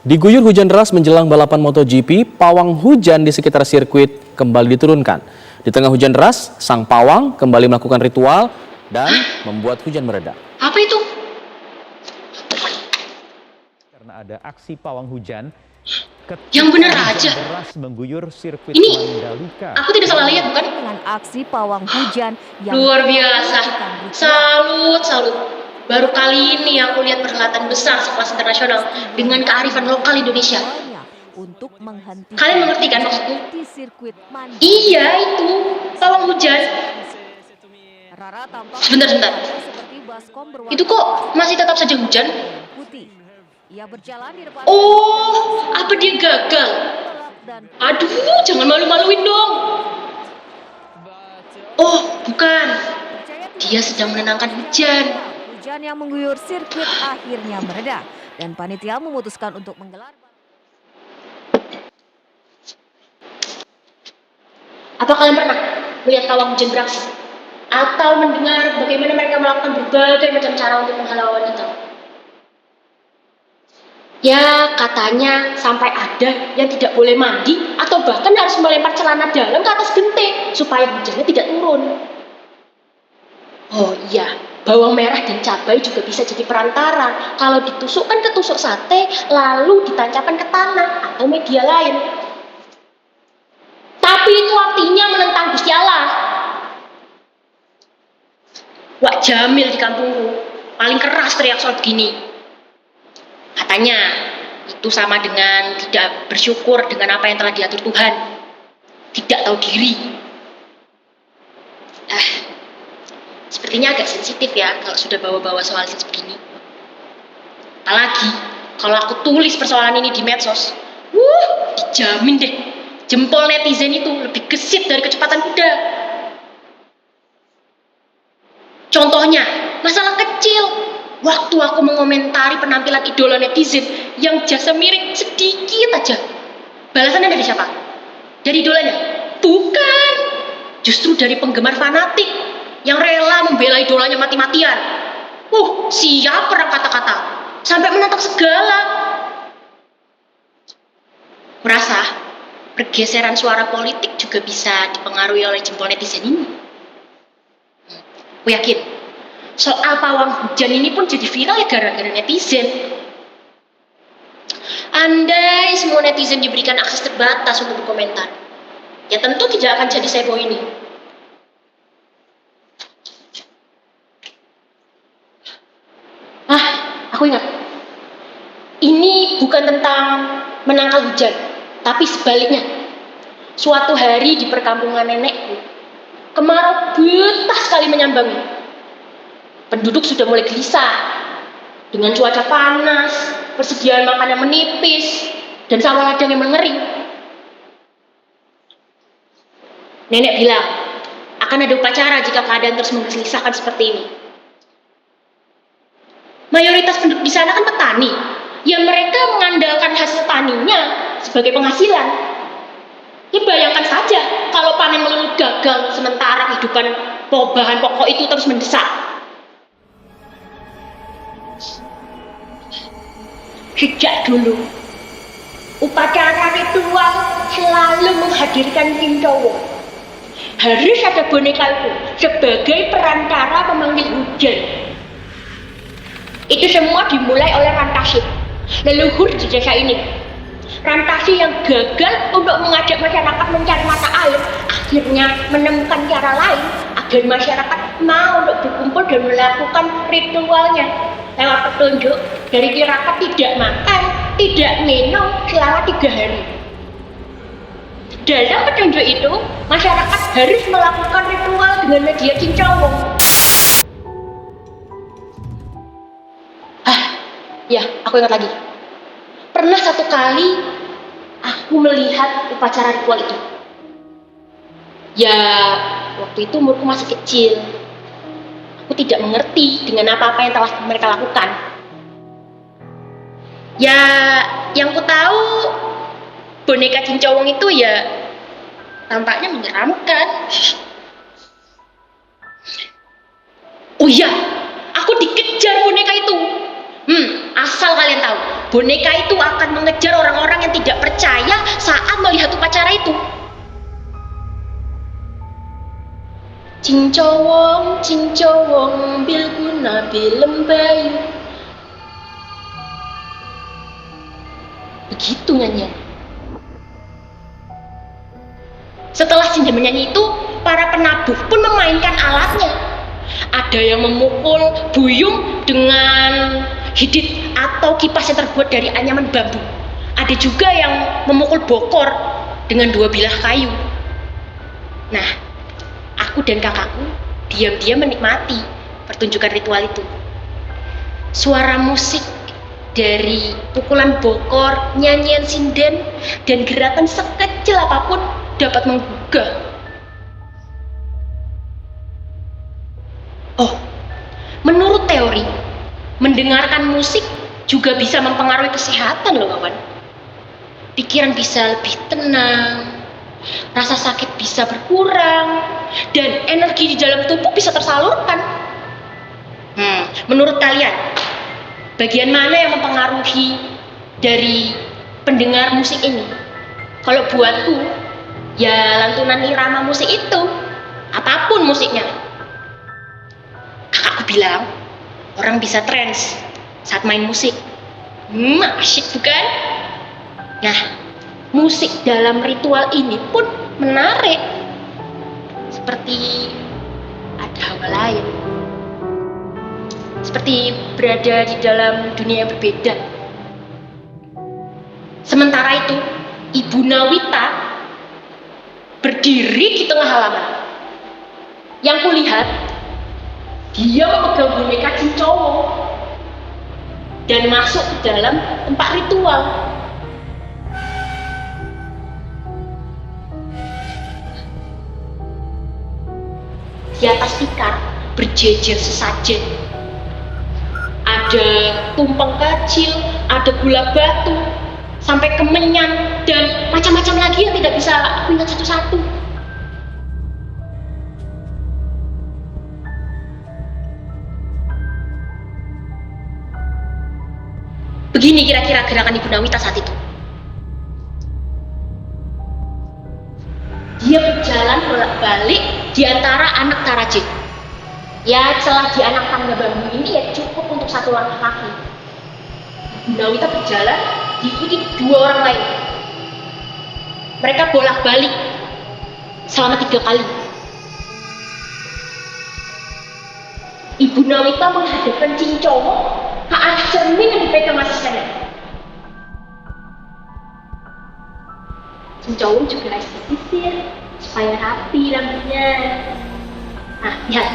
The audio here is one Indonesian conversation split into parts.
Diguyur hujan deras menjelang balapan MotoGP, pawang hujan di sekitar sirkuit kembali diturunkan. Di tengah hujan deras, sang pawang kembali melakukan ritual dan membuat hujan mereda. Apa itu? Karena ada aksi pawang hujan, Yang benar aja. deras mengguyur sirkuit Ini, Mandalika. aku tidak salah lihat bukan? Dengan aksi pawang hujan yang Luar biasa. Salut. Baru kali ini aku lihat perhelatan besar sekelas internasional dengan kearifan lokal Indonesia. untuk menghentikan Kalian mengerti kan maksudku? di sirkuit Mandalika. Iya itu, pawang hujan. Rara tampak Sebentar. seperti baskom berwarna Itu kok masih tetap saja hujan? putih. Ia berjalan di depan Oh, apa dia gagal? dan Aduh, jangan malu-maluin dong. Oh, bukan. percaya Dia sedang menenangkan hujan. hujan yang mengguyur sirkuit akhirnya mereda dan panitia memutuskan untuk menggelar. Apa kalian pernah melihat pawang hujan beraksi? Atau mendengar bagaimana mereka melakukan berbagai macam cara untuk menghalau awan hitam? Ya, katanya sampai ada yang tidak boleh mandi atau bahkan harus melempar celana dalam ke atas genteng supaya hujannya tidak turun. Oh iya, bawang merah dan cabai juga bisa jadi perantara kalau ditusukkan ke tusuk sate lalu ditancapkan ke tanah atau media lain. Tapi itu artinya menentang Gusti Allah. Wak Jamil di kampungku paling keras teriak soal begini. Katanya itu sama dengan tidak bersyukur dengan apa yang telah diatur Tuhan. Tidak tahu diri. Sepertinya agak sensitif ya kalau sudah bawa-bawa soal seperti ini. Apalagi kalau aku tulis persoalan ini di medsos. Dijamin deh. Jempol netizen itu lebih gesit dari kecepatan kuda. Contohnya, masalah kecil. Waktu aku mengomentari penampilan idola netizen yang jasa miring sedikit aja. Balasannya dari siapa? Dari idolanya? Bukan. Justru dari penggemar fanatik yang rela membela idolanya mati-matian. Siap perang kata-kata. Sampai menantang segala. Merasa pergeseran suara politik juga bisa dipengaruhi oleh jempol netizen ini. Aku yakin soal pawang hujan ini pun jadi viral ya gara-gara netizen. Andai semua netizen diberikan akses terbatas untuk berkomentar, ya tentu tidak akan jadi seheboh ini. Aku ingat. Ini bukan tentang menangkal hujan, tapi sebaliknya. Suatu hari di perkampungan nenekku, kemarau betah sekali menyambangi. Penduduk sudah mulai gelisah dengan cuaca panas, persediaan makanan menipis, dan sawah ladang yang mengering. Nenek bilang, akan ada upacara jika keadaan terus menggelisahkan seperti ini. Mayoritas penduduk di sana kan petani, yang mereka mengandalkan hasil taninya sebagai penghasilan. Ya bayangkan saja kalau panen melulu gagal sementara kehidupan bahan pokok itu terus mendesak. Sejak dulu, upacara ritual selalu menghadirkan Kintowo. Harus ada boneka itu sebagai perantara pemanggil hujan. Itu semua dimulai oleh Rantasi, leluhur di desa ini. Rantasi yang gagal untuk mengajak masyarakat mencari mata air, akhirnya menemukan cara lain agar masyarakat mau untuk berkumpul dan melakukan ritualnya lewat petunjuk dari tirakat tidak makan, tidak minum selama 3 hari. Dalam petunjuk itu, masyarakat harus melakukan ritual dengan media cincau. Ya, aku ingat lagi. Pernah satu kali aku melihat upacara ritual itu. Ya, waktu itu umurku masih kecil. Aku tidak mengerti dengan apa-apa yang telah mereka lakukan. Ya, yang ku tahu boneka cincowong itu ya tampaknya menyeramkan. Oh iya, aku dikejar boneka itu. Asal kalian tahu, boneka itu akan mengejar orang-orang yang tidak percaya saat melihat upacara itu. Cincowong, bilguna bilembayu. Begitu nyanyian. Setelah sinden menyanyi itu, para penabuh pun memainkan alatnya. Ada yang memukul buyung dengan hidit atau kipas yang terbuat dari anyaman bambu. Ada juga yang memukul bokor dengan 2 bilah kayu. Nah, aku dan kakakku diam-diam menikmati pertunjukan ritual itu. Suara musik dari pukulan bokor, nyanyian sinden, dan gerakan sekecil apapun dapat menggugah. Oh, menurut teori, mendengarkan musik juga bisa mempengaruhi kesehatan loh kawan. Pikiran bisa lebih tenang, rasa sakit bisa berkurang, dan energi di dalam tubuh bisa tersalurkan. Menurut kalian, bagian mana yang mempengaruhi dari pendengar musik ini? Kalau buatku, ya lantunan irama musik itu, apapun musiknya. Kakakku bilang, orang bisa trance saat main musik. Asyik bukan? Nah, musik dalam ritual ini pun menarik. Seperti ada hawa lain. Seperti berada di dalam dunia yang berbeda. Sementara itu, Ibu Nawita berdiri di tengah halaman. Yang kulihat, dia memegang boneka Cincowong dan masuk ke dalam tempat ritual. Di atas tikar berjejer sesajen. Ada tumpeng kecil, ada gula batu, sampai kemenyan, dan macam-macam lagi yang tidak bisa aku ingat satu-satu. Begini kira-kira gerakan Ibu Nawita saat itu. Dia berjalan bolak-balik di antara anak Taraje. Ya, celah di anak tangga bambu ini ya cukup untuk 1 langkah kaki. Ibu Nawita berjalan diikuti 2 orang lain. Mereka bolak-balik selama 3 kali. Ibu Nawita menghadapkan Cincowong ke arah cermin yang dipegang asistennya. Cincowong juga sisir supaya rapi rambutnya. Nah, lihat,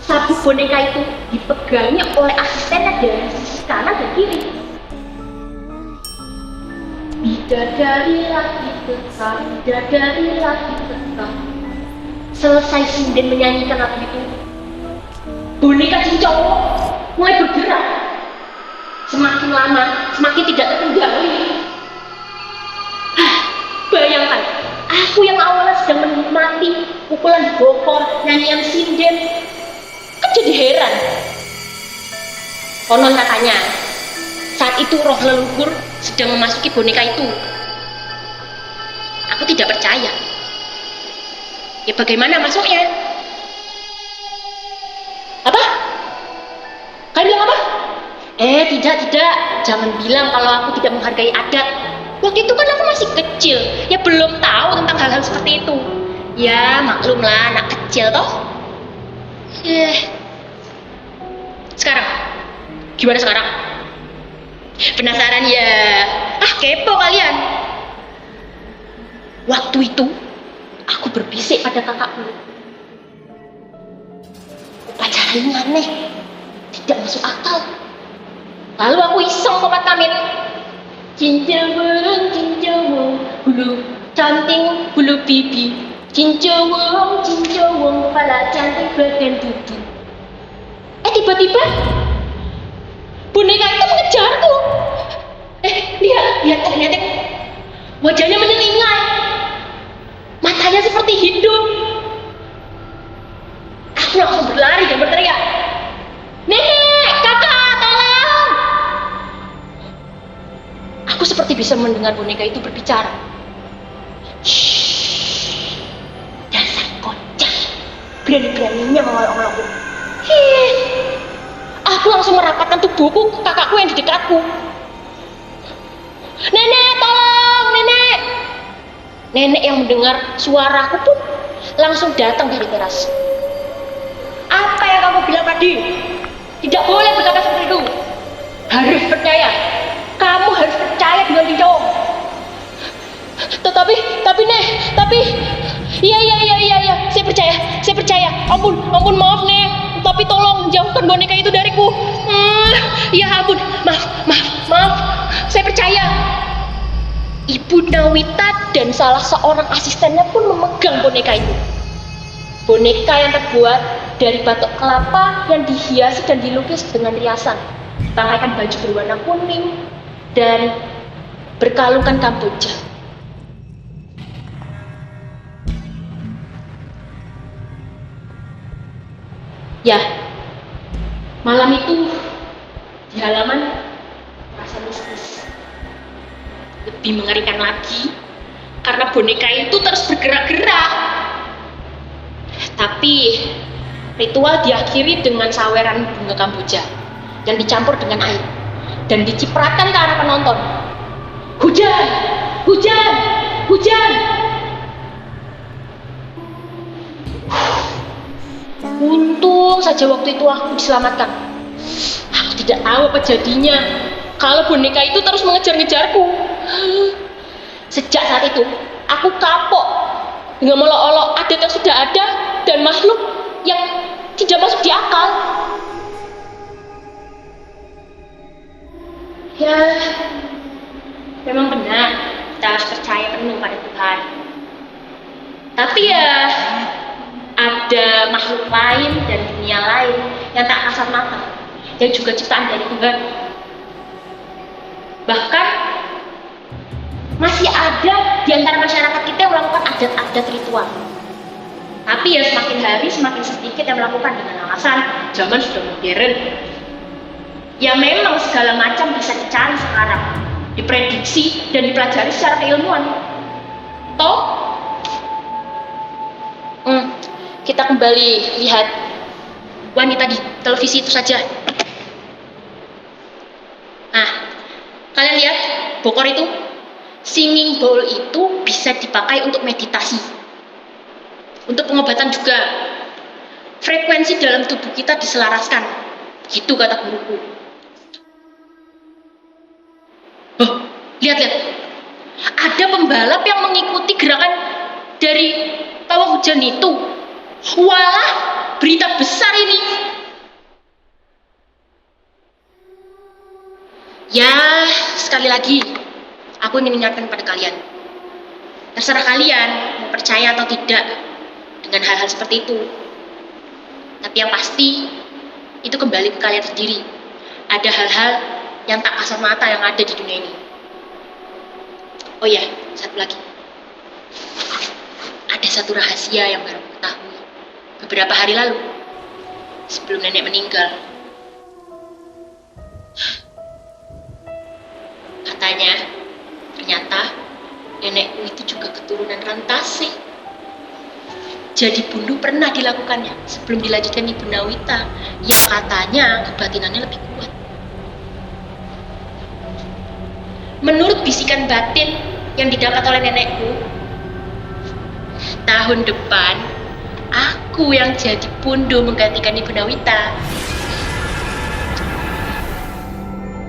sabuk boneka itu dipegangnya oleh asistennya dari sisi kanan dan kiri. Bidadari lagi tetap, bidadari lagi tetap. Selesai sinden menyanyikan lagu itu, boneka Cincowong mulai bergerak. Semakin lama, semakin tidak terkendali. Bayangkan, aku yang awalnya sedang menikmati pukulan bokor, nyanyian sinden, kan jadi heran. Konon katanya, saat itu roh leluhur sedang memasuki boneka itu. Aku tidak percaya. Ya bagaimana masuknya? Apa? Kalian bilang apa? Tidak. Jangan bilang kalau aku tidak menghargai adat. Waktu itu kan aku masih kecil, ya belum tahu tentang hal-hal seperti itu. Ya maklumlah, anak kecil toh. Sekarang, gimana sekarang? Penasaran ya? Kepo kalian. Waktu itu, aku berbisik pada kakakku. Upacara ini aneh, tidak masuk akal. Lalu aku iseng komat kamit. Cincowong, bulu canting, bulu pipi. Cincowong, kepala cantik badan bubu. Tiba-tiba boneka itu mengejarku. Lihat. Wajahnya menyeringai. Matanya seperti hidup. Aku langsung berlari dan berteriak, "Nenek, kakak, tolong!" seperti bisa mendengar boneka itu berbicara. Shh, dasar kocak, berani-beraninya mengolok-olokku. Aku langsung merapatkan tubuhku ke kakakku yang di dekatku. Nenek, tolong, nenek! Nenek yang mendengar suaraku pun langsung datang dari teras. Apa yang kamu bilang tadi? Tidak boleh berkata seperti itu. Harus percaya. Kamu harus percaya dengan Didong. Tapi Nek, iya, saya percaya. Ampun, maaf Nek. Tapi tolong jauhkan boneka itu dariku. Ya ampun, maaf. Saya percaya. Ibu Nawita dan salah seorang asistennya pun memegang boneka itu. Boneka yang terbuat dari batok kelapa yang dihiasi dan dilukis dengan riasan, pakaikan baju berwarna kuning dan berkalungkan kamboja. Ya, malam itu di halaman rasa mistis. Lebih mengerikan lagi karena boneka itu terus bergerak-gerak. Tapi ritual diakhiri dengan saweran bunga kamboja yang dicampur dengan air dan dicipratkan ke arah penonton. Hujan! Untung saja waktu itu aku diselamatkan. Aku tidak tahu apa jadinya kalau boneka itu terus mengejar-ngejarku. Sejak saat itu, aku kapok dengan molok-olok adat yang sudah ada dan makhluk yang tidak masuk di akal. Ya, memang benar kita harus percaya penuh pada Tuhan. Tapi ya, ada makhluk lain dan dunia lain yang tak kasat mata, yang juga ciptaan dari Tuhan. Bahkan masih ada di antara masyarakat kita yang melakukan adat-adat ritual. Tapi ya semakin hari semakin sedikit yang melakukan dengan alasan zaman sudah modern. Ya memang segala macam bisa dicari sekarang, diprediksi dan dipelajari secara keilmuan. Kita kembali lihat wanita di televisi itu saja. Nah, kalian lihat bokor itu? Singing bowl itu bisa dipakai untuk meditasi, untuk pengobatan juga. Frekuensi dalam tubuh kita diselaraskan, gitu kata guruku. Lihat, ada pembalap yang mengikuti gerakan dari pawang hujan itu. Walah, berita besar ini. Ya, sekali lagi aku ingin mengingatkan pada kalian. Terserah kalian mau percaya atau tidak dengan hal-hal seperti itu. Tapi yang pasti, itu kembali ke kalian sendiri. Ada hal-hal yang tak kasat mata yang ada di dunia ini. Oh ya, satu lagi. Ada satu rahasia yang baru aku ketahui beberapa hari lalu, sebelum nenek meninggal. Katanya, ternyata nenekku itu juga keturunan Rantase. Jadi bunuh pernah dilakukannya sebelum dilanjutkan Ibu Nawita yang katanya kebatinannya lebih kuat. Menurut bisikan batin yang didapat oleh nenekku, tahun depan aku yang jadi pundu menggantikan Ibu Nawita.